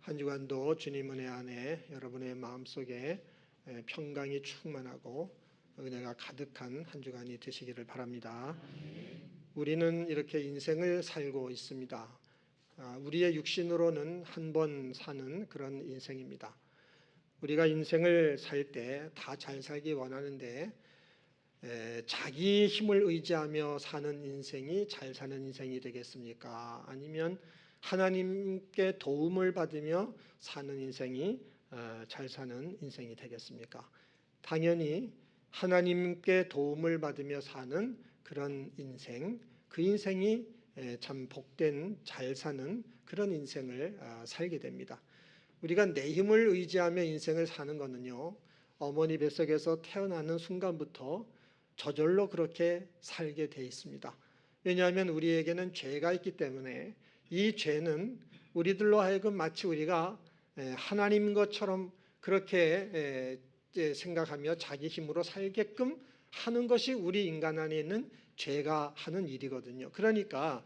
한 주간도 주님 은혜 안에 여러분의 마음속에 평강이 충만하고 은혜가 가득한 한 주간이 되시기를 바랍니다. 우리는 이렇게 인생을 살고 있습니다. 우리의 육신으로는 한 번 사는 그런 인생입니다. 우리가 인생을 살 때 다 잘 살기 원하는데 자기 힘을 의지하며 사는 인생이 잘 사는 인생이 되겠습니까? 아니면 하나님께 도움을 받으며 사는 인생이 잘 사는 인생이 되겠습니까? 당연히 하나님께 도움을 받으며 사는 그런 인생, 그 인생이 참 복된 잘 사는 그런 인생을 살게 됩니다. 우리가 내 힘을 의지하며 인생을 사는 것은요, 어머니 뱃속에서 태어나는 순간부터 저절로 그렇게 살게 돼 있습니다. 왜냐하면 우리에게는 죄가 있기 때문에 이 죄는 우리들로 하여금 마치 우리가 하나님 것처럼 그렇게 생각하며 자기 힘으로 살게끔 하는 것이 우리 인간 안에 있는 죄가 하는 일이거든요. 그러니까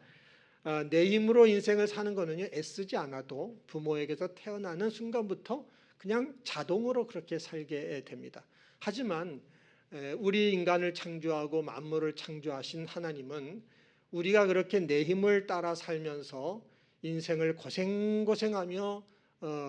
내 힘으로 인생을 사는 거는요, 애쓰지 않아도 부모에게서 태어나는 순간부터 그냥 자동으로 그렇게 살게 됩니다. 하지만 우리 인간을 창조하고 만물을 창조하신 하나님은 우리가 그렇게 내 힘을 따라 살면서 인생을 고생하며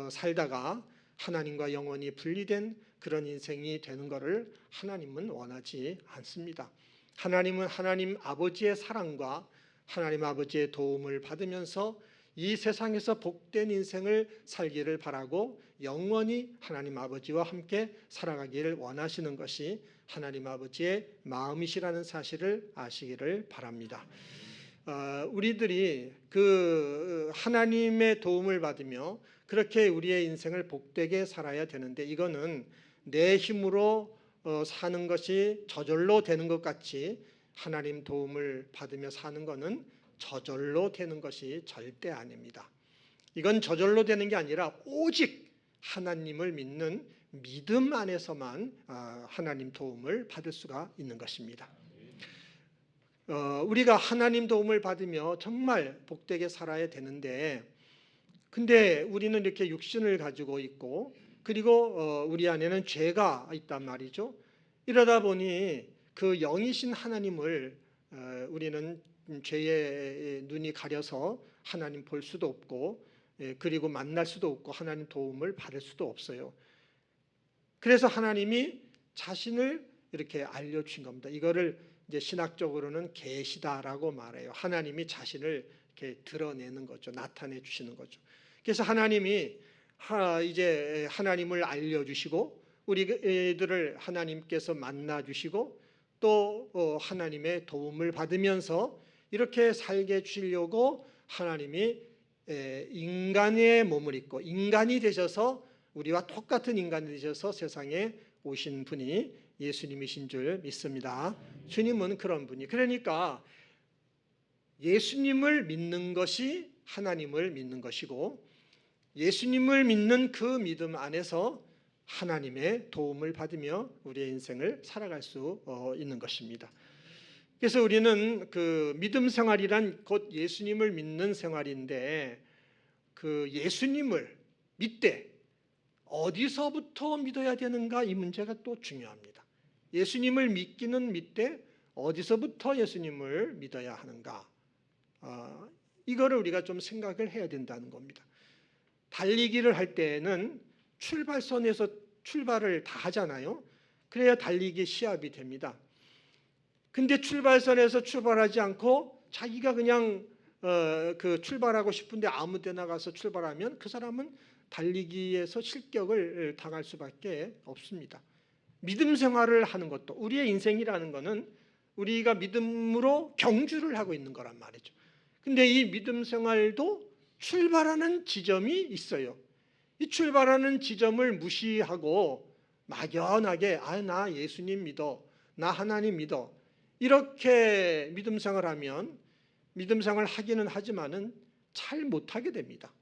살다가 하나님과 영원히 분리된 그런 인생이 되는 것을 하나님은 원하지 않습니다. 하나님은 하나님 아버지의 사랑과 하나님 아버지의 도움을 받으면서 이 세상에서 복된 인생을 살기를 바라고 영원히 하나님 아버지와 함께 살아가기를 원하시는 것이 하나님 아버지의 마음이시라는 사실을 아시기를 바랍니다. 우리들이 그 하나님의 도움을 받으며 그렇게 우리의 인생을 복되게 살아야 되는데, 이거는 내 힘으로 사는 것이 저절로 되는 것 같이 하나님 도움을 받으며 사는 것은 저절로 되는 것이 절대 아닙니다. 이건 저절로 되는 게 아니라 오직 하나님을 믿는 믿음 안에서만 하나님 도움을 받을 수가 있는 것입니다. 우리가 하나님 도움을 받으며 정말 복되게 살아야 되는데, 근데 우리는 이렇게 육신을 가지고 있고, 그리고 우리 안에는 죄가 있단 말이죠. 이러다 보니 그 영이신 하나님을 우리는 죄의 눈이 가려서 하나님 볼 수도 없고, 그리고 만날 수도 없고, 하나님 도움을 받을 수도 없어요. 그래서 하나님이 자신을 이렇게 알려주신 겁니다. 이거를 이제 신학적으로는 계시다라고 말해요. 하나님이 자신을 이렇게 드러내는 거죠. 나타내 주시는 거죠. 그래서 하나님이 이제 하나님을 알려주시고, 우리들을 하나님께서 만나 주시고, 또 하나님의 도움을 받으면서 이렇게 살게 해주시려고 하나님이 인간의 몸을 입고 인간이 되셔서, 우리와 똑같은 인간이 되셔서 세상에 오신 분이 예수님이신 줄 믿습니다. 주님은 그런 분이, 그러니까 예수님을 믿는 것이 하나님을 믿는 것이고, 예수님을 믿는 그 믿음 안에서 하나님의 도움을 받으며 우리의 인생을 살아갈 수 있는 것입니다. 그래서 우리는 그 믿음 생활이란 곧 예수님을 믿는 생활인데, 그 예수님을 믿되 어디서부터 믿어야 되는가, 이 문제가 또 중요합니다. 예수님을 믿기는 믿되 어디서부터 예수님을 믿어야 하는가, 이거를 우리가 좀 생각을 해야 된다는 겁니다. 달리기를 할 때는 출발선에서 출발을 다 하잖아요. 그래야 달리기 시합이 됩니다. 근데 출발선에서 출발하지 않고 자기가 그냥 그 출발하고 싶은데 아무 데나 가서 출발하면 그 사람은 달리기에서 실격을 당할 수밖에 없습니다. 믿음 생활을 하는 것도, 우리의 인생이라는 것은 우리가 믿음으로 경주를 하고 있는 거란 말이죠. 근데 이 믿음 생활도 출발하는 지점이 있어요. 이 출발하는 지점을 무시하고 막연하게 나 예수님 믿어, 나 하나님 믿어, 이렇게 믿음 생활하면 믿음 생활 하기는 하지만은 잘 못하게 됩니다.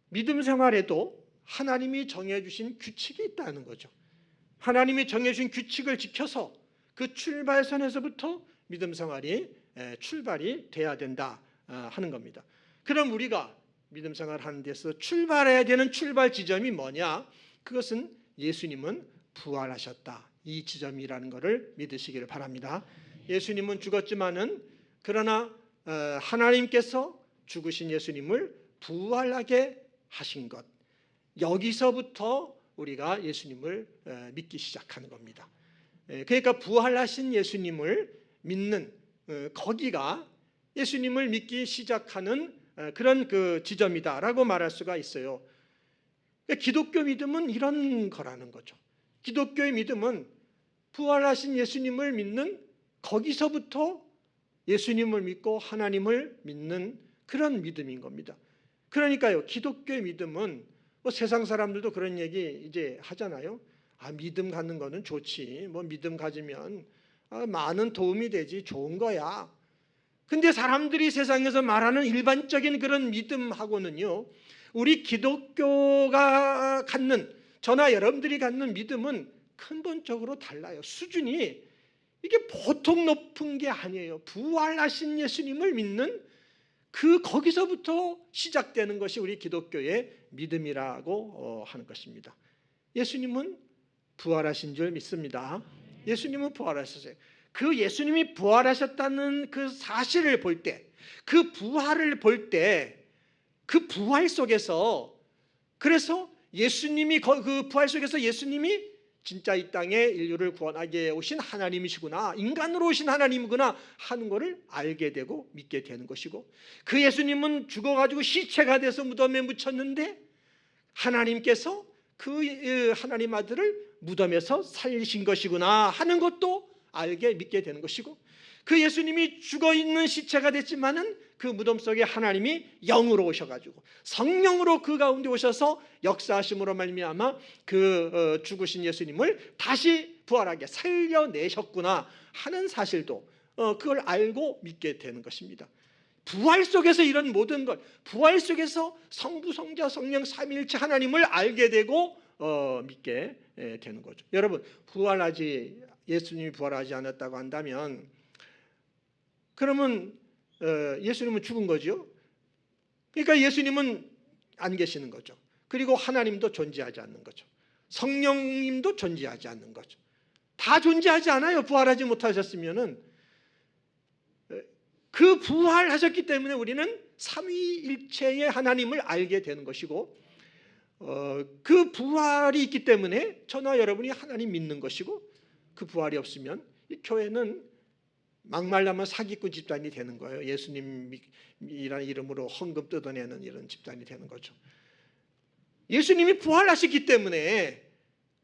믿음 생활에도 하나님이 정해주신 규칙이 있다는 거죠. 하나님이 정해주신 규칙을 지켜서 그 출발선에서부터 믿음 생활이 출발이 돼야 된다 하는 겁니다. 그럼 우리가 믿음 생활하는 데서 출발해야 되는 출발 지점이 뭐냐? 그것은 예수님은 부활하셨다. 이 지점이라는 것을 믿으시기를 바랍니다. 예수님은 죽었지만은 그러나 하나님께서 죽으신 예수님을 부활하게 하신 것, 여기서부터 우리가 예수님을 믿기 시작하는 겁니다. 그러니까 부활하신 예수님을 믿는 거기가 예수님을 믿기 시작하는 그런 그 지점이다라고 말할 수가 있어요. 기독교 믿음은 이런 거라는 거죠. 기독교의 믿음은 부활하신 예수님을 믿는 거기서부터 예수님을 믿고 하나님을 믿는 그런 믿음인 겁니다. 그러니까요, 기독교의 믿음은 뭐 세상 사람들도 그런 얘기 이제 하잖아요. 믿음 갖는 거는 좋지. 뭐 믿음 가지면 많은 도움이 되지. 좋은 거야. 근데 사람들이 세상에서 말하는 일반적인 그런 믿음하고는요, 우리 기독교가 갖는, 저나 여러분들이 갖는 믿음은 근본적으로 달라요. 수준이 이게 보통 높은 게 아니에요. 부활하신 예수님을 믿는 거기서부터 시작되는 것이 우리 기독교의 믿음이라고 하는 것입니다. 예수님은 부활하신 줄 믿습니다. 예수님은 부활하셨어요. 그 예수님이 부활하셨다는 그 사실을 볼 때, 그 부활을 볼 때, 그 부활 속에서, 그래서 예수님이 그 부활 속에서 예수님이 진짜 이 땅에 인류를 구원하게 오신 하나님이시구나, 인간으로 오신 하나님이구나 하는 것을 알게 되고 믿게 되는 것이고, 그 예수님은 죽어가지고 시체가 돼서 무덤에 묻혔는데 하나님께서 그 하나님 아들을 무덤에서 살리신 것이구나 하는 것도 알게 믿게 되는 것이고, 그 예수님이 죽어있는 시체가 됐지만은 그 무덤 속에 하나님이 영으로 오셔가지고 성령으로 그 가운데 오셔서 역사하심으로 말미암아 그 죽으신 예수님을 다시 부활하게 살려내셨구나 하는 사실도 그걸 알고 믿게 되는 것입니다. 부활 속에서 이런 모든 것, 부활 속에서 성부, 성자, 성령 삼위일체 하나님을 알게 되고 믿게 되는 거죠. 여러분, 예수님이 부활하지 않았다고 한다면 그러면 예수님은 죽은 거죠. 그러니까 예수님은 안 계시는 거죠. 그리고 하나님도 존재하지 않는 거죠. 성령님도 존재하지 않는 거죠. 다 존재하지 않아요. 부활하지 못하셨으면은. 그 부활하셨기 때문에 우리는 삼위일체의 하나님을 알게 되는 것이고, 그 부활이 있기 때문에 저나 여러분이 하나님 믿는 것이고, 그 부활이 없으면 이 교회는 막말하면 사기꾼 집단이 되는 거예요. 예수님이라는 이름으로 헌금 뜯어내는 이런 집단이 되는 거죠. 예수님이 부활하셨기 때문에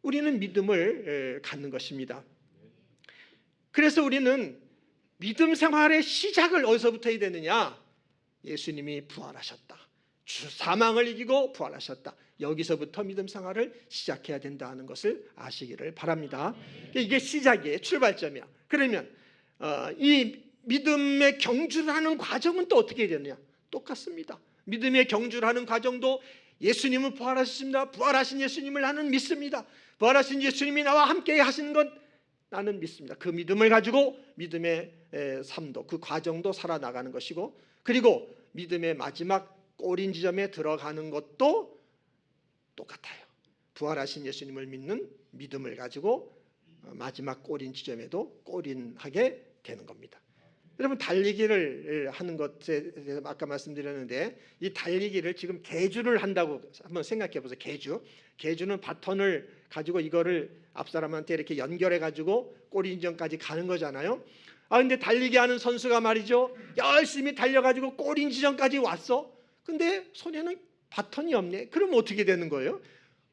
우리는 믿음을 갖는 것입니다. 그래서 우리는 믿음 생활의 시작을 어디서부터 해야 되느냐? 예수님이 부활하셨다. 사망을 이기고 부활하셨다. 여기서부터 믿음 생활을 시작해야 된다는 것을 아시기를 바랍니다. 이게 시작이에요. 출발점이야. 그러면 이 믿음의 경주를 하는 과정은 또 어떻게 되느냐? 똑같습니다. 믿음의 경주를 하는 과정도 예수님은 부활하셨습니다. 부활하신 예수님을 나는 믿습니다. 부활하신 예수님이 나와 함께 하시는 것 나는 믿습니다. 그 믿음을 가지고 믿음의 삶도, 그 과정도 살아나가는 것이고, 그리고 믿음의 마지막 꼬린 지점에 들어가는 것도 똑같아요. 부활하신 예수님을 믿는 믿음을 가지고 마지막 꼬린 지점에도 꼬린하게 되는 겁니다. 여러분, 달리기를 하는 것에 대해서 아까 말씀드렸는데, 이 달리기를 지금 계주를 한다고 한번 생각해 보세요. 계주는 바톤을 가지고 이거를 앞사람한테 이렇게 연결해 가지고 꼬리 인전까지 가는 거잖아요. 근데 달리기 하는 선수가 말이죠, 열심히 달려가지고 꼬리 지점까지 왔어. 근데 손에는 바톤이 없네. 그럼 어떻게 되는 거예요?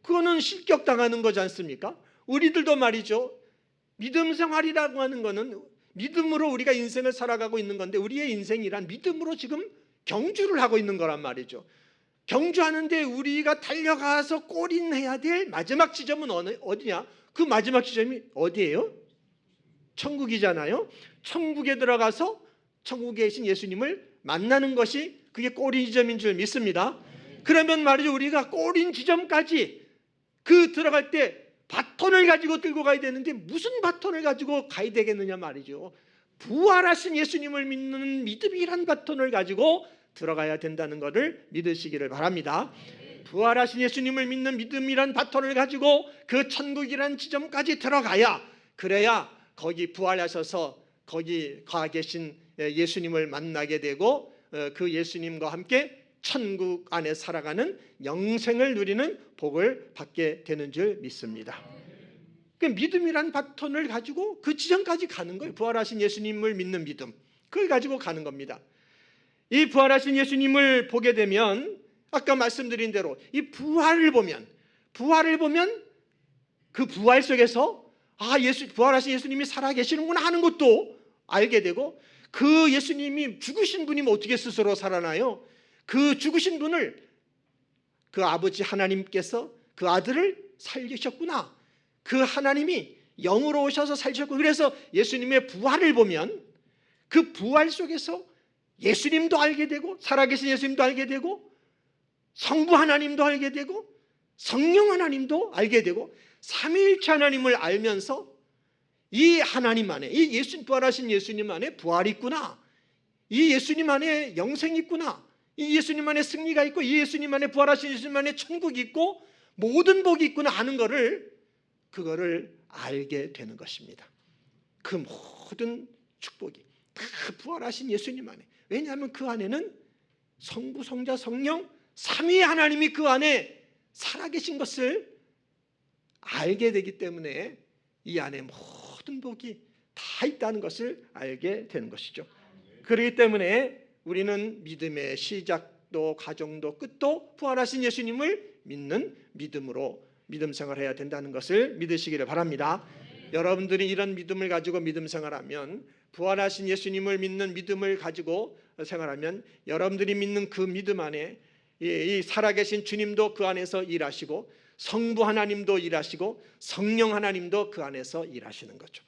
그거는 실격당하는 거지 않습니까? 우리들도 말이죠, 믿음 생활이라고 하는 거는 믿음으로 우리가 인생을 살아가고 있는 건데, 우리의 인생이란 믿음으로 지금 경주를 하고 있는 거란 말이죠. 경주하는데 우리가 달려가서 골인해야 될 마지막 지점은 어디냐? 그 마지막 지점이 어디예요? 천국이잖아요. 천국에 들어가서 천국에 계신 예수님을 만나는 것이 그게 골인 지점인 줄 믿습니다. 그러면 말이죠, 우리가 골인 지점까지 들어갈 때 바톤을 가지고 들고 가야 되는데, 무슨 바톤을 가지고 가야 되겠느냐 말이죠. 부활하신 예수님을 믿는 믿음이란 바톤을 가지고 들어가야 된다는 것을 믿으시기를 바랍니다. 부활하신 예수님을 믿는 믿음이란 바톤을 가지고 그 천국이란 지점까지 들어가야, 그래야 거기 부활하셔서 거기 가 계신 예수님을 만나게 되고 그 예수님과 함께 천국 안에 살아가는 영생을 누리는 복을 받게 되는 줄 믿습니다. 그 믿음이란 바톤을 가지고 그 지점까지 가는 거예요. 부활하신 예수님을 믿는 믿음, 그걸 가지고 가는 겁니다. 이 부활하신 예수님을 보게 되면 아까 말씀드린 대로 이 부활을 보면 그 부활 속에서 부활하신 예수님이 살아계시는구나 하는 것도 알게 되고, 그 예수님이 죽으신 분이 어떻게 스스로 살아나요? 그 죽으신 분을 그 아버지 하나님께서 그 아들을 살리셨구나, 그 하나님이 영으로 오셔서 살리셨고, 그래서 예수님의 부활을 보면 그 부활 속에서 예수님도 알게 되고, 살아계신 예수님도 알게 되고, 성부 하나님도 알게 되고, 성령 하나님도 알게 되고, 삼위일체 하나님을 알면서 이 하나님 안에, 이 예수님, 부활하신 예수님 안에 부활이 있구나, 이 예수님 안에 영생이 있구나, 이 예수님 안에 승리가 있고, 이 예수님 안에, 부활하신 예수님 안에 천국이 있고 모든 복이 있구나 하는 그거를 알게 되는 것입니다. 그 모든 축복이 다 부활하신 예수님 안에, 왜냐하면 그 안에는 성부, 성자, 성령 삼위 하나님이 그 안에 살아계신 것을 알게 되기 때문에 이 안에 모든 복이 다 있다는 것을 알게 되는 것이죠. 그렇기 때문에 우리는 믿음의 시작도 과정도 끝도 부활하신 예수님을 믿는 믿음으로 믿음 생활해야 된다는 것을 믿으시기를 바랍니다. 여러분들이 이런 믿음을 가지고 믿음 생활하면, 부활하신 예수님을 믿는 믿음을 가지고 생활하면, 여러분들이 믿는 그 믿음 안에 이 살아계신 주님도 그 안에서 일하시고, 성부 하나님도 일하시고, 성령 하나님도 그 안에서 일하시는 거죠.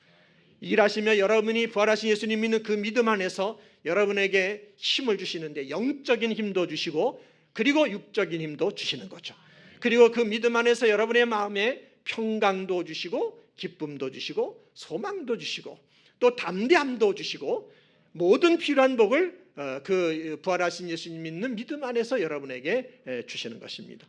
일하시며 여러분이 부활하신 예수님 믿는 그 믿음 안에서 여러분에게 힘을 주시는데, 영적인 힘도 주시고 그리고 육적인 힘도 주시는 거죠. 그리고 그 믿음 안에서 여러분의 마음에 평강도 주시고, 기쁨도 주시고, 소망도 주시고, 또 담대함도 주시고, 모든 필요한 복을 그 부활하신 예수님 믿는 믿음 안에서 여러분에게 주시는 것입니다.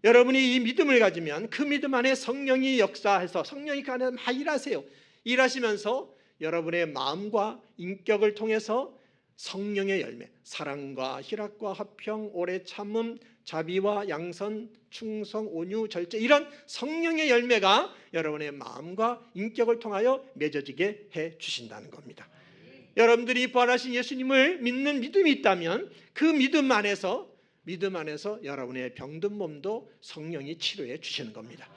여러분이 이 믿음을 가지면 그 믿음 안에 성령이 역사해서, 성령이 그 안에 막 일하세요. 일하시면서 여러분의 마음과 인격을 통해서 성령의 열매, 사랑과 희락과 화평, 오래 참음, 자비와 양선, 충성, 온유, 절제, 이런 성령의 열매가 여러분의 마음과 인격을 통하여 맺어지게 해 주신다는 겁니다. 여러분들이 부활하신 예수님을 믿는 믿음이 있다면 그 믿음 안에서 여러분의 병든 몸도 성령이 치료해 주시는 겁니다.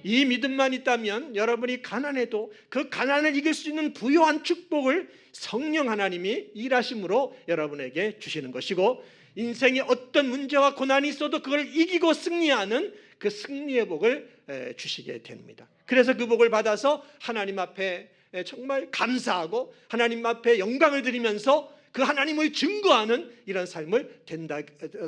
이 믿음만 있다면 여러분이 가난해도 그 가난을 이길 수 있는 부요한 축복을 성령 하나님이 일하심으로 여러분에게 주시는 것이고, 인생에 어떤 문제와 고난이 있어도 그걸 이기고 승리하는 그 승리의 복을 주시게 됩니다. 그래서 그 복을 받아서 하나님 앞에 정말 감사하고 하나님 앞에 영광을 드리면서 그 하나님을 증거하는 이런 삶을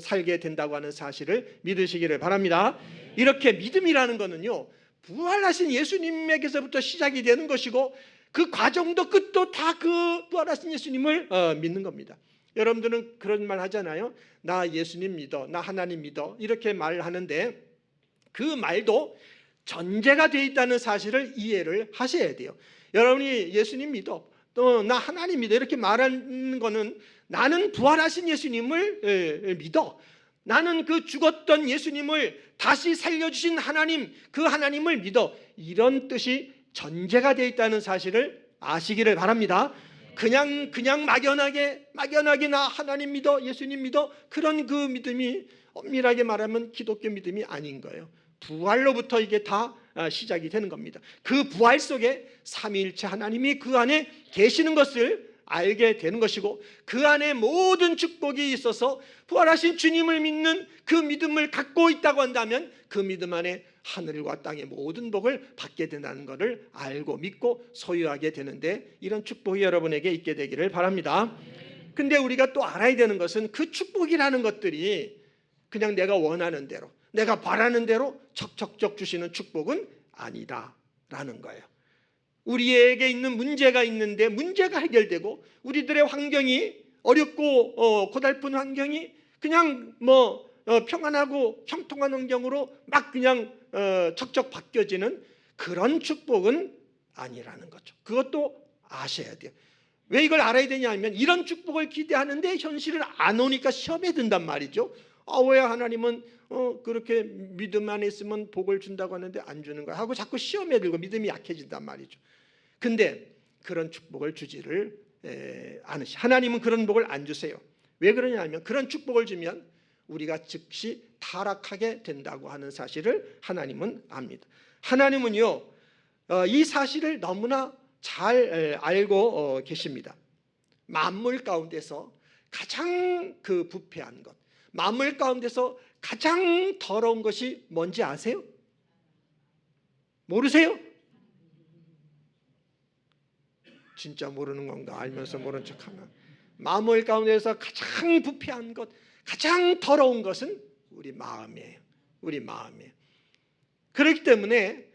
살게 된다고 하는 사실을 믿으시기를 바랍니다. 이렇게 믿음이라는 것은요, 부활하신 예수님에게서부터 시작이 되는 것이고, 그 과정도 끝도 다 그 부활하신 예수님을 믿는 겁니다. 여러분들은 그런 말 하잖아요. 나 예수님 믿어, 나 하나님 믿어, 이렇게 말하는데 그 말도 전제가 되어 있다는 사실을 이해를 하셔야 돼요. 여러분이 예수님 믿어, 또 나 하나님 믿어 이렇게 말하는 거는, 나는 부활하신 예수님을 믿어, 나는 그 죽었던 예수님을 다시 살려주신 하나님, 그 하나님을 믿어, 이런 뜻이 전제가 되어 있다는 사실을 아시기를 바랍니다. 그냥 막연하게 나 하나님 믿어, 예수님 믿어, 그런 그 믿음이 엄밀하게 말하면 기독교 믿음이 아닌 거예요. 부활로부터 이게 다 시작이 되는 겁니다. 그 부활 속에 삼위일체 하나님이 그 안에 계시는 것을 알게 되는 것이고, 그 안에 모든 축복이 있어서 부활하신 주님을 믿는 그 믿음을 갖고 있다고 한다면 그 믿음 안에 하늘과 땅의 모든 복을 받게 된다는 것을 알고 믿고 소유하게 되는데, 이런 축복이 여러분에게 있게 되기를 바랍니다. 근데 우리가 또 알아야 되는 것은 그 축복이라는 것들이 그냥 내가 원하는 대로, 내가 바라는 대로 척척척 주시는 축복은 아니다라는 거예요. 우리에게 있는 문제가 있는데 문제가 해결되고, 우리들의 환경이 어렵고 고달픈 환경이 그냥 평안하고 형통한 환경으로 막 그냥 척척 바뀌어지는 그런 축복은 아니라는 거죠. 그것도 아셔야 돼요. 왜 이걸 알아야 되냐면 이런 축복을 기대하는데 현실은 안 오니까 시험에 든단 말이죠. 왜 하나님은 그렇게 믿음 안에 있으면 복을 준다고 하는데 안 주는 거야 하고 자꾸 시험에 들고 믿음이 약해진단 말이죠. 근데 그런 축복을 주지를 않으시. 하나님은 그런 복을 안 주세요. 왜 그러냐면 그런 축복을 주면 우리가 즉시 타락하게 된다고 하는 사실을 하나님은 압니다. 하나님은요 이 사실을 너무나 잘 알고 계십니다. 만물 가운데서 가장 부패한 것, 만물 가운데서 가장 더러운 것이 뭔지 아세요? 모르세요? 진짜 모르는 건가? 알면서 모른 척하나? 만물 가운데서 가장 부패한 것, 가장 더러운 것은 우리 마음이에요. 우리 마음이에요. 그렇기 때문에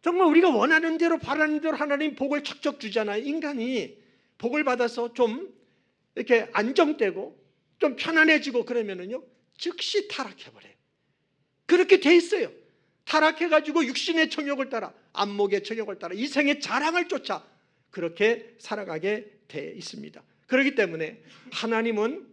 정말 우리가 원하는 대로 바라는 대로 하나님 복을 척척 주잖아요. 인간이 복을 받아서 좀 이렇게 안정되고 좀 편안해지고 그러면은요 즉시 타락해버려요. 그렇게 돼 있어요. 타락해가지고 육신의 정욕을 따라, 안목의 정욕을 따라, 이생의 자랑을 쫓아 그렇게 살아가게 돼 있습니다. 그렇기 때문에 하나님은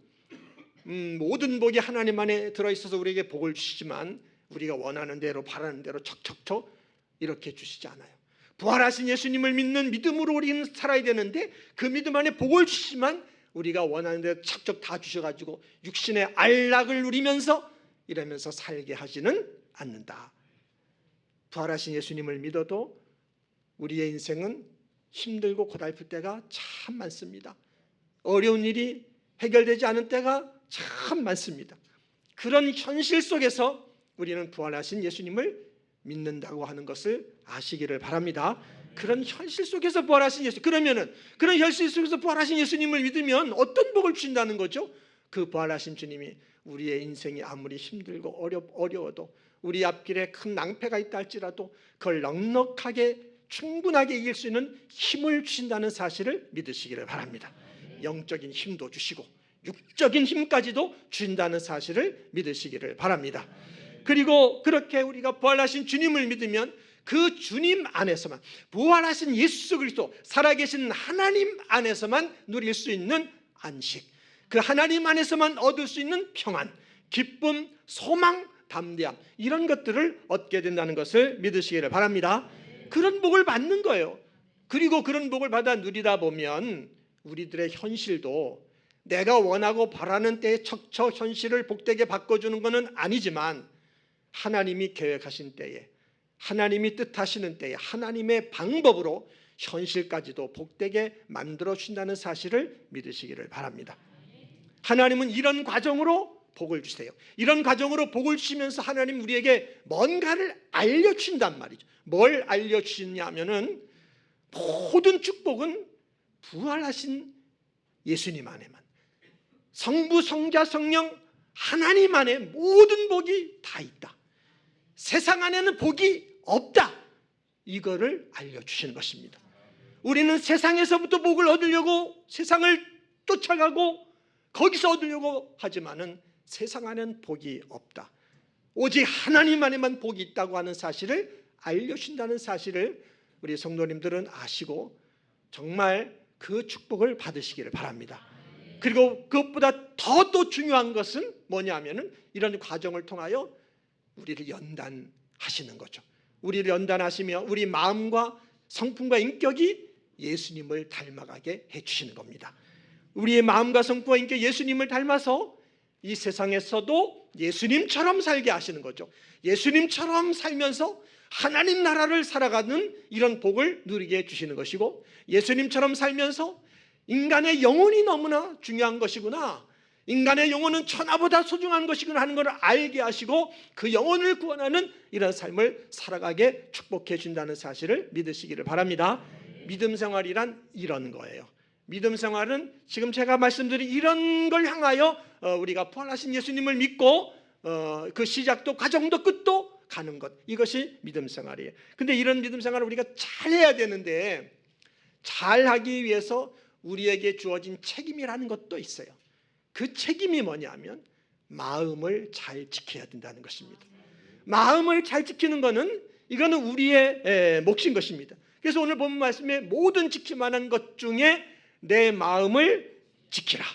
모든 복이 하나님 안에 들어있어서 우리에게 복을 주시지만 우리가 원하는 대로 바라는 대로 척척척 이렇게 주시지 않아요. 부활하신 예수님을 믿는 믿음으로 우리는 살아야 되는데 그 믿음 안에 복을 주시지만 우리가 원하는 대로 척척 다 주셔가지고 육신의 안락을 누리면서 이러면서 살게 하지는 않는다. 부활하신 예수님을 믿어도 우리의 인생은 힘들고 고달플 때가 참 많습니다. 어려운 일이 해결되지 않은 때가 참 많습니다. 그런 현실 속에서 우리는 부활하신 예수님을 믿는다고 하는 것을 아시기를 바랍니다. 그런 현실 속에서 부활하신 예수, 그러면은 그런 현실 속에서 부활하신 예수님을 믿으면 어떤 복을 주신다는 거죠? 그 부활하신 주님이 우리의 인생이 아무리 힘들고 어려워도 우리 앞길에 큰 낭패가 있다 할지라도 그걸 넉넉하게 충분하게 이길 수 있는 힘을 주신다는 사실을 믿으시기를 바랍니다. 영적인 힘도 주시고 육적인 힘까지도 주신다는 사실을 믿으시기를 바랍니다. 그리고 그렇게 우리가 부활하신 주님을 믿으면 그 주님 안에서만, 부활하신 예수 그리스도 살아계신 하나님 안에서만 누릴 수 있는 안식, 그 하나님 안에서만 얻을 수 있는 평안, 기쁨, 소망, 담대함, 이런 것들을 얻게 된다는 것을 믿으시기를 바랍니다. 그런 복을 받는 거예요. 그리고 그런 복을 받아 누리다 보면 우리들의 현실도 내가 원하고 바라는 때에 척척 현실을 복되게 바꿔주는 것은 아니지만 하나님이 계획하신 때에, 하나님이 뜻하시는 때에 하나님의 방법으로 현실까지도 복되게 만들어 주신다는 사실을 믿으시기를 바랍니다. 하나님은 이런 과정으로 복을 주세요. 이런 과정으로 복을 주시면서 하나님 우리에게 뭔가를 알려주신단 말이죠. 뭘 알려주시냐 하면은 모든 축복은 부활하신 예수님 안에만, 성부, 성자, 성령 하나님 안에 모든 복이 다 있다. 세상 안에는 복이 없다. 이거를 알려주시는 것입니다. 우리는 세상에서부터 복을 얻으려고 세상을 쫓아가고 거기서 얻으려고 하지만은 세상 안에는 복이 없다. 오직 하나님 안에만 복이 있다고 하는 사실을 알려주신다는 사실을 우리 성도님들은 아시고 정말 그 축복을 받으시기를 바랍니다. 그리고 그것보다 더 또 중요한 것은 뭐냐면은 이런 과정을 통하여 우리를 연단하시는 거죠. 우리를 연단하시며 우리 마음과 성품과 인격이 예수님을 닮아가게 해주시는 겁니다. 우리의 마음과 성품과 인격 예수님을 닮아서 이 세상에서도 예수님처럼 살게 하시는 거죠. 예수님처럼 살면서 하나님 나라를 살아가는 이런 복을 누리게 해주시는 것이고, 예수님처럼 살면서 인간의 영혼이 너무나 중요한 것이구나, 인간의 영혼은 천하보다 소중한 것이구나 하는 것을 알게 하시고 그 영혼을 구원하는 이런 삶을 살아가게 축복해 준다는 사실을 믿으시기를 바랍니다. 믿음 생활이란 이런 거예요. 믿음 생활은 지금 제가 말씀드린 이런 걸 향하여 우리가 부활하신 예수님을 믿고 그 시작도 과정도 끝도 가는 것, 이것이 믿음 생활이에요. 근데 이런 믿음 생활을 우리가 잘해야 되는데 잘하기 위해서 우리에게 주어진 책임이라는 것도 있어요. 그 책임이 뭐냐면 마음을 잘 지켜야 된다는 것입니다. 마음을 잘 지키는 것은 이거는 우리의 몫인 것입니다. 그래서 오늘 본 말씀에 모든 지킬 만한 것 중에 내 마음을 지키라.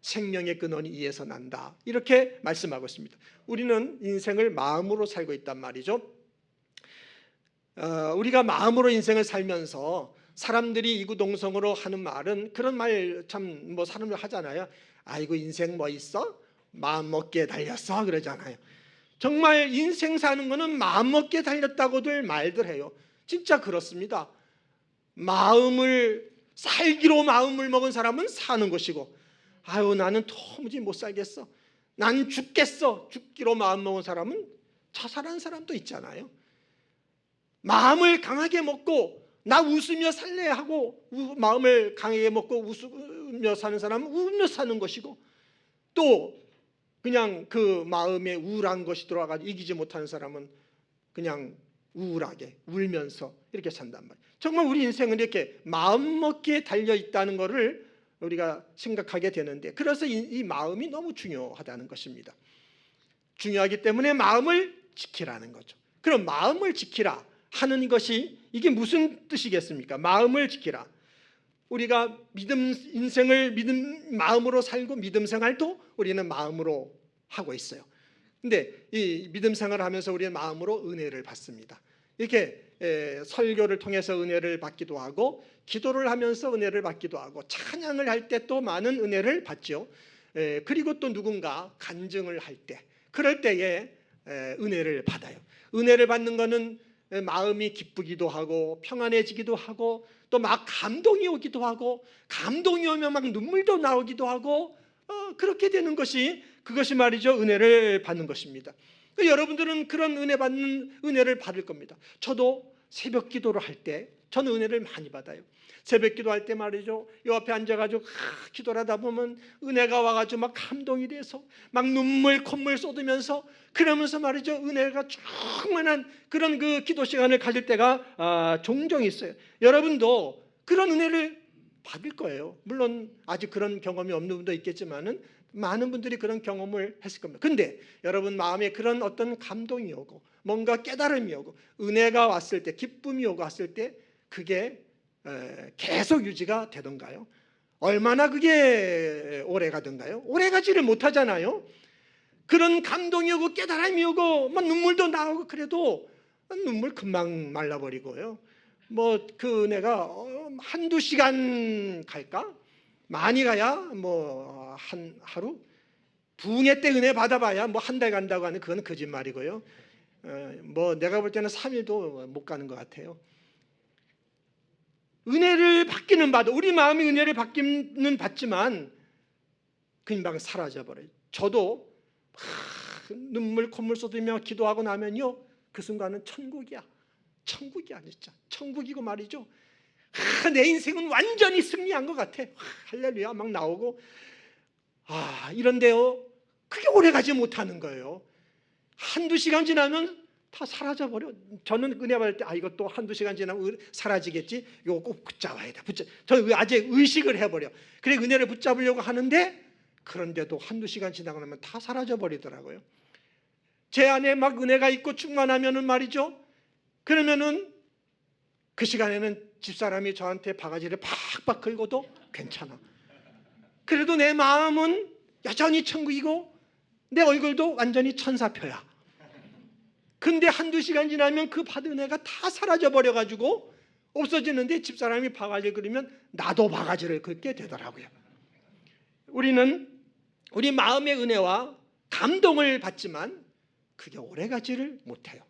생명의 근원이 이에서 난다. 이렇게 말씀하고 있습니다. 우리는 인생을 마음으로 살고 있단 말이죠. 우리가 마음으로 인생을 살면서 사람들이 이구동성으로 하는 말은 그런 말 참 뭐 사람들 하잖아요. 아이고 인생 뭐 있어? 마음 먹기에 달렸어 그러잖아요. 정말 인생 사는 거는 마음 먹기에 달렸다고들 말들 해요. 진짜 그렇습니다. 마음을 살기로 마음을 먹은 사람은 사는 것이고, 아유 나는 도무지 못 살겠어, 난 죽겠어, 죽기로 마음 먹은 사람은 자살한 사람도 있잖아요. 마음을 강하게 먹고 나 웃으며 살래 하고 마음을 강하게 먹고 웃으며 사는 사람은 웃으며 사는 것이고, 또 그냥 그 마음에 우울한 것이 들어와가지고 이기지 못하는 사람은 그냥 우울하게 울면서 이렇게 산단 말이에요. 정말 우리 인생은 이렇게 마음먹기에 달려있다는 것을 우리가 생각하게 되는데, 그래서 이 마음이 너무 중요하다는 것입니다. 중요하기 때문에 마음을 지키라는 거죠. 그럼 마음을 지키라 하는 것이 이게 무슨 뜻이겠습니까? 마음을 지키라. 우리가 인생을 마음으로 살고 믿음 생활도 우리는 마음으로 하고 있어요. 근데 이 믿음 생활을 하면서 우리는 마음으로 은혜를 받습니다. 이렇게 설교를 통해서 은혜를 받기도 하고, 기도를 하면서 은혜를 받기도 하고, 찬양을 할 때 또 많은 은혜를 받죠. 그리고 또 누군가 간증을 할 때, 그럴 때에 은혜를 받아요. 은혜를 받는 것은 마음이 기쁘기도 하고 평안해지기도 하고, 또 막 감동이 오기도 하고, 감동이 오면 막 눈물도 나오기도 하고, 그렇게 되는 것이, 그것이 말이죠 은혜를 받는 것입니다. 여러분들은 그런 은혜를 받을 겁니다. 저도 새벽 기도를 할 때 저는 은혜를 많이 받아요. 새벽 기도할 때 말이죠, 이 앞에 앉아가지고 기도를 하다 보면 은혜가 와가지고 막 감동이 돼서 막 눈물 콧물 쏟으면서, 그러면서 말이죠 은혜가 충만한 그런 그 기도 시간을 가질 때가 종종 있어요. 여러분도 그런 은혜를 받을 거예요. 물론 아직 그런 경험이 없는 분도 있겠지만은 많은 분들이 그런 경험을 했을 겁니다. 근데 여러분 마음에 그런 어떤 감동이 오고 뭔가 깨달음이 오고 은혜가 왔을 때, 기쁨이 오고 왔을 때 그게 계속 유지가 되던가요? 얼마나 그게 오래 가던가요? 오래 가지를 못하잖아요. 그런 감동이 오고 깨달음이 오고 막 눈물도 나오고 그래도 눈물 금방 말라버리고요. 뭐 그 은혜가 한두 시간 갈까? 많이 가야 뭐 한 하루? 부흥회 때 은혜 받아봐야 뭐 한 달 간다고 하는 그건 거짓말이고요. 뭐 내가 볼 때는 3일도 못 가는 것 같아요. 은혜를 받기는 받아, 우리 마음이 은혜를 받기는 받지만 금방 사라져버려요. 저도 눈물 콧물 쏟으며 기도하고 나면요, 그 순간은 천국이야. 천국이야 진짜. 천국이고 말이죠. 내 인생은 완전히 승리한 것 같아. 할렐루야 막 나오고, 이런데요 그게 오래가지 못하는 거예요. 한두 시간 지나면 다 사라져버려. 저는 은혜 받을 때 이것도 한두 시간 지나면 사라지겠지, 이거 꼭 붙잡아야 돼. 저는 아직 의식을 해버려. 그래 은혜를 붙잡으려고 하는데, 그런데도 한두 시간 지나고 나면 다 사라져버리더라고요. 제 안에 막 은혜가 있고 충만하면은 말이죠, 그러면은 그 시간에는 집사람이 저한테 바가지를 팍팍 긁어도 괜찮아. 그래도 내 마음은 여전히 천국이고 내 얼굴도 완전히 천사표야. 근데 한두 시간 지나면 그 받은 은혜가 다 사라져 버려가지고 없어지는데, 집사람이 바가지를 긁으면 나도 바가지를 긁게 되더라고요. 우리는 우리 마음의 은혜와 감동을 받지만 그게 오래가지를 못해요.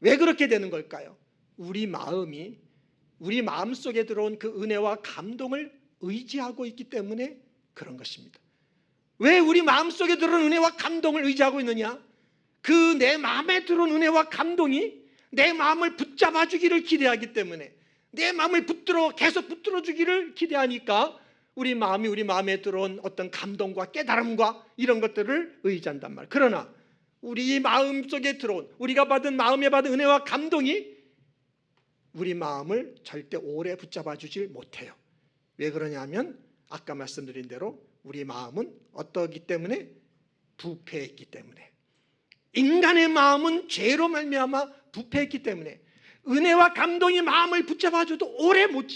왜 그렇게 되는 걸까요? 우리 마음 속에 들어온 그 은혜와 감동을 의지하고 있기 때문에 그런 것입니다. 왜 우리 마음 속에 들어온 은혜와 감동을 의지하고 있느냐? 그 내 마음에 들어온 은혜와 감동이 내 마음을 붙잡아 주기를 기대하기 때문에, 내 마음을 계속 붙들어 주기를 기대하니까 우리 마음에 들어온 어떤 감동과 깨달음과 이런 것들을 의지한단 말이에요. 그러나 우리 마음 속에 들어온, 우리가 마음에 받은 은혜와 감동이 우리 마음을 절대 오래 붙잡아 주질 못해요. 왜 그러냐면 아까 말씀드린 대로 우리 마음은 어떠기 때문에? 부패했기 때문에. 인간의 마음은 죄로 말미암아 부패했기 때문에 은혜와 감동이 마음을 붙잡아줘도 오래 못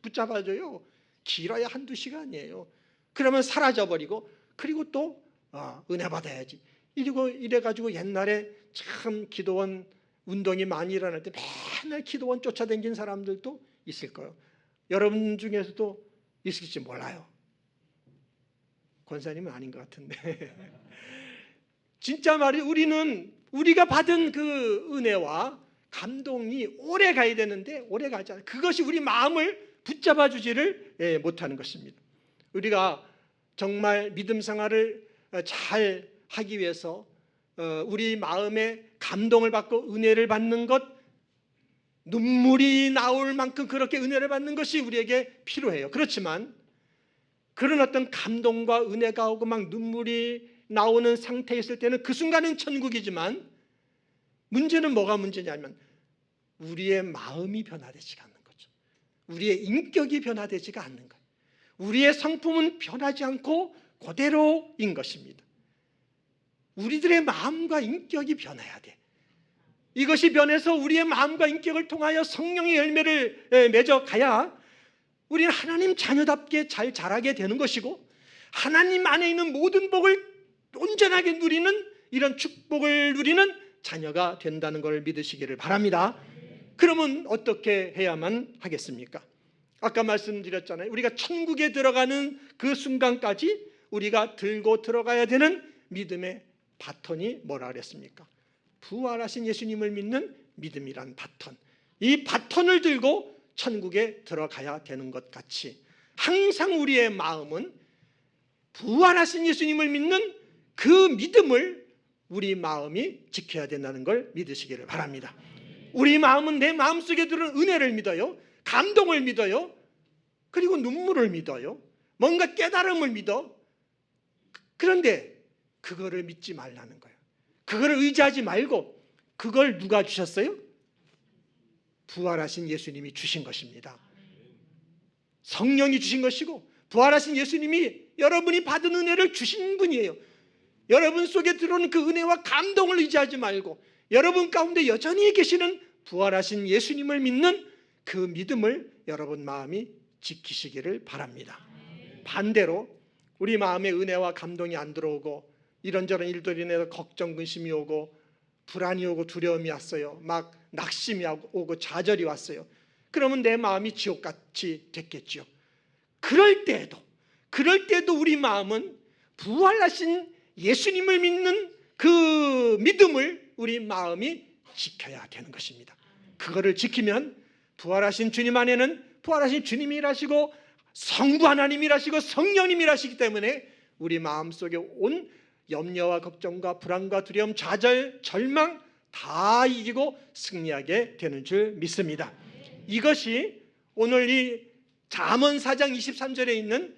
붙잡아줘요. 길어야 한두 시간이에요. 그러면 사라져버리고, 그리고 또 은혜 받아야지 이래가지고 옛날에 참 기도원 운동이 많이 일어날 때 맨날 기도원 쫓아다닌 사람들도 있을 거예요. 여러분 중에서도 있을지 몰라요. 권사님은 아닌 것 같은데 진짜 말이 우리가 받은 그 은혜와 감동이 오래 가야 되는데 오래 가지 않아요. 그것이 우리 마음을 붙잡아 주지를 못하는 것입니다. 우리가 정말 믿음 생활을 잘 하기 위해서 우리 마음에 감동을 받고 은혜를 받는 것, 눈물이 나올 만큼 그렇게 은혜를 받는 것이 우리에게 필요해요. 그렇지만 그런 어떤 감동과 은혜가 오고 막 눈물이 나오는 상태에 있을 때는 그 순간은 천국이지만 문제는 뭐가 문제냐면 우리의 마음이 변화되지가 않는 거죠. 우리의 인격이 변화되지가 않는 거예요. 우리의 성품은 변하지 않고 그대로인 것입니다. 우리들의 마음과 인격이 변해야 돼. 이것이 변해서 우리의 마음과 인격을 통하여 성령의 열매를 맺어가야 우리는 하나님 자녀답게 잘 자라게 되는 것이고 하나님 안에 있는 모든 복을 온전하게 누리는 이런 축복을 누리는 자녀가 된다는 걸 믿으시기를 바랍니다. 그러면 어떻게 해야만 하겠습니까? 아까 말씀드렸잖아요. 우리가 천국에 들어가는 그 순간까지 우리가 들고 들어가야 되는 믿음의 바톤이 뭐라 그랬습니까? 부활하신 예수님을 믿는 믿음이란 바톤. 이 바톤을 들고 천국에 들어가야 되는 것 같이 항상 우리의 마음은 부활하신 예수님을 믿는 그 믿음을 우리 마음이 지켜야 된다는 걸 믿으시기를 바랍니다. 우리 마음은 내 마음속에 들은 은혜를 믿어요. 감동을 믿어요. 그리고 눈물을 믿어요. 뭔가 깨달음을 믿어. 그런데 그거를 믿지 말라는 거예요. 그거를 의지하지 말고 그걸 누가 주셨어요? 부활하신 예수님이 주신 것입니다. 성령이 주신 것이고 부활하신 예수님이 여러분이 받은 은혜를 주신 분이에요. 여러분 속에 들어오는 그 은혜와 감동을 의지하지 말고 여러분 가운데 여전히 계시는 부활하신 예수님을 믿는 그 믿음을 여러분 마음이 지키시기를 바랍니다. 반대로 우리 마음에 은혜와 감동이 안 들어오고 이런저런 일들로 인해서 걱정, 근심이 오고 불안이 오고 두려움이 왔어요. 막 낙심이 오고 좌절이 왔어요. 그러면 내 마음이 지옥같이 됐겠죠. 그럴 때도 우리 마음은 부활하신 예수님을 믿는 그 믿음을 우리 마음이 지켜야 되는 것입니다. 그거를 지키면 부활하신 주님 안에는 부활하신 주님이 일하시고 성부 하나님이 일하시고 성령님이 일하시기 때문에 우리 마음속에 온 염려와 걱정과 불안과 두려움, 좌절, 절망 다 이기고 승리하게 되는 줄 믿습니다. 이것이 오늘 이 잠언 4장 23절에 있는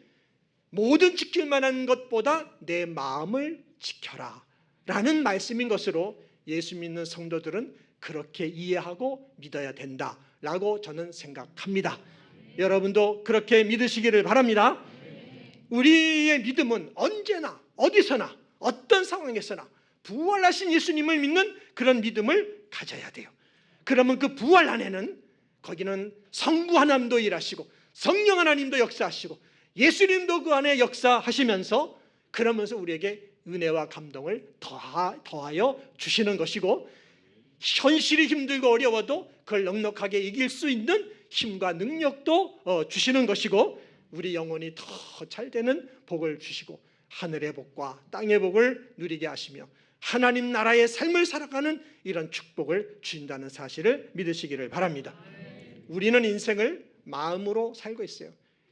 모든 지킬 만한 것보다 내 마음을 지켜라 라는 말씀인 것으로 예수 믿는 성도들은 그렇게 이해하고 믿어야 된다라고 저는 생각합니다. 여러분도 그렇게 믿으시기를 바랍니다. 우리의 믿음은 언제나 어디서나 어떤 상황에서나 부활하신 예수님을 믿는 그런 믿음을 가져야 돼요. 그러면 그 부활 안에는 거기는 성부 하나님도 일하시고 성령 하나님도 역사하시고 예수님도 그 안에 역사하시면서 그러면서 우리에게 은혜와 감동을 더하여 주시는 것이고 현실이 힘들고 어려워도 그걸 넉넉하게 이길 수 있는 힘과 능력도 주시는 것이고 우리 영혼이 더 잘되는 복을 주시고 하늘의 복과 땅의 복을 누리게 하시며 하나님 나라의 삶을 살아가는 이런 축복을 주신다는 사실을 믿으시기를 바랍니다. 우리는 인생을 마음으로 살고 있어요.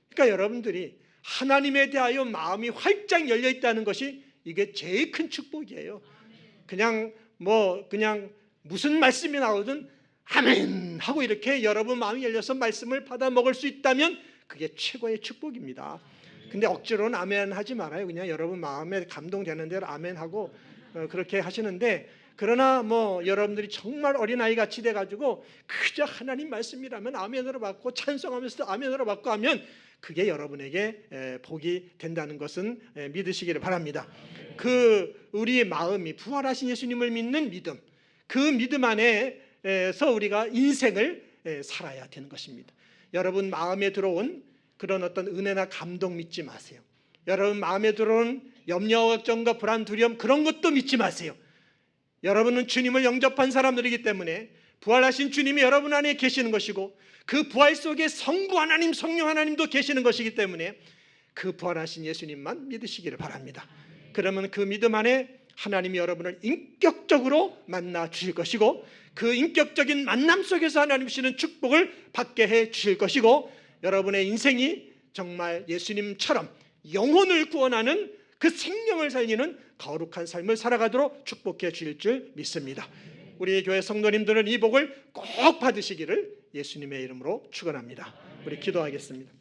그러니까 여러분들이 하나님에 대하여 마음이 활짝 열려 있다는 것이 이게 제일 큰 축복이에요. 그냥 무슨 말씀이 나오든 아멘 하고 이렇게 여러분 마음이 열려서 말씀을 받아 먹을 수 있다면 그게 최고의 축복입니다. 근데 억지로는 아멘 하지 말아요. 그냥 여러분 마음에 감동되는 대로 아멘 하고 그렇게 하시는데, 그러나 여러분들이 정말 어린아이 같이 돼가지고 그저 하나님 말씀이라면 아멘으로 받고 찬송하면서도 아멘으로 받고 하면 그게 여러분에게 복이 된다는 것은 믿으시기를 바랍니다. 우리의 마음이 부활하신 예수님을 믿는 믿음, 그 믿음 안에서 우리가 인생을 살아야 되는 것입니다. 여러분 마음에 들어온 그런 어떤 은혜나 감동 믿지 마세요. 여러분 마음에 들어온 염려, 걱정과 불안, 두려움 그런 것도 믿지 마세요. 여러분은 주님을 영접한 사람들이기 때문에 부활하신 주님이 여러분 안에 계시는 것이고 그 부활 속에 성부 하나님, 성령 하나님도 계시는 것이기 때문에 그 부활하신 예수님만 믿으시기를 바랍니다. 그러면 그 믿음 안에 하나님이 여러분을 인격적으로 만나 주실 것이고 그 인격적인 만남 속에서 하나님 주시는 축복을 받게 해 주실 것이고 여러분의 인생이 정말 예수님처럼 영혼을 구원하는 그 생명을 살리는 거룩한 삶을 살아가도록 축복해 주실 줄 믿습니다. 우리 교회 성도님들은 이 복을 꼭 받으시기를 예수님의 이름으로 축원합니다. 우리 기도하겠습니다.